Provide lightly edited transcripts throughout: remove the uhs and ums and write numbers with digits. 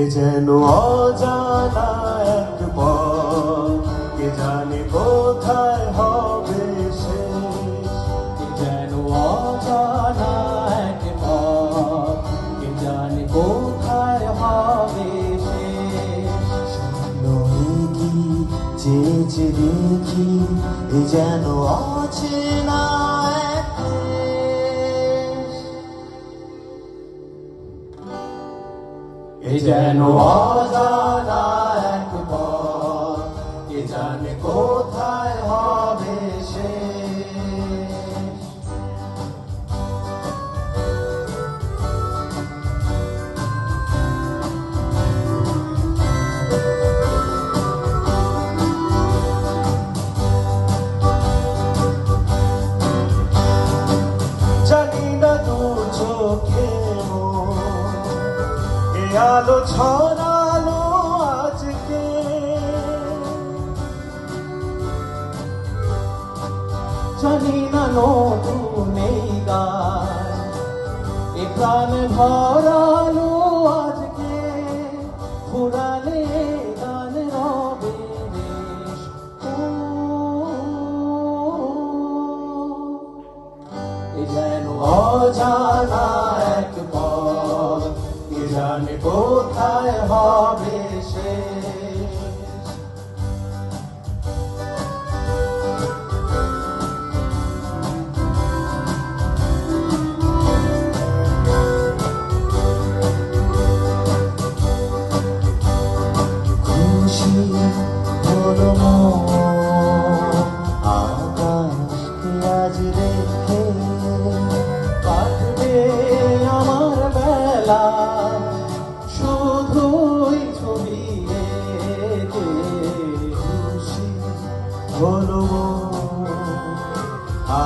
এ যেন অজানা এক পথ, কে জানে কোথায় হবে শেষ। এ যেন অজানা এক পথ, কে জানে কোথায় হবে শেষ। স্বপ্ন কি চেয়ে চেয়ে দেখি, এ যেন অচেনা এক দেশ। এ যেন অজানা এক পথ, কে জানে কোথায় হবে শেষ। জানি না দু চোখে মোর এ আলো ছড়ালো আজকে, জানি না নতুন এই গান এ প্রাণ ভরালো আজকে, ফুরালে গান রবে বেশ। এ যেন অজানা এক পথ, কে জানে কোথায় হবে শেষ। খুশি হলো মন আকাশকে আজ রেখে, কাটবে আমার বেলা শুধুই ছবি এঁকে। খুশি হলো মন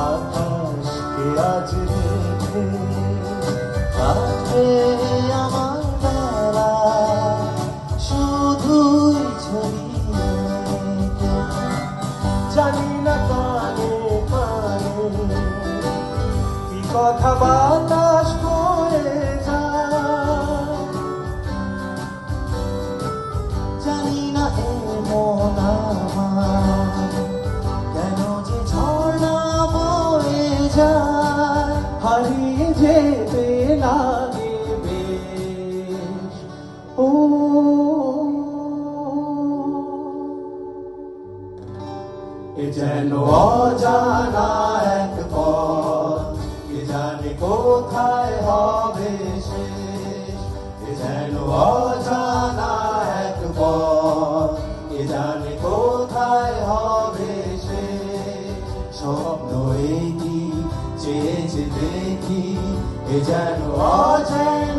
আকাশকে আজ রেখে, কাটবে আমার বেলা শুধুই ছবি এঁকে। জানি না কানে কানে কি কথা বাতাস করে যায়, জানি না এ মন আমার কেন যে ঝর্ণা বয়ে যায়। হারিয়ে যেতে লাগে বেশ। ও এ যেন অজানা এক পথ, কে জানে কোথায় হবে শেষ। এ যেন অজানা এক পথ, কে জানে কোথায় হবে শেষ। স্বপ্ন কি চেয়ে দেখি, এ যেন অচেনা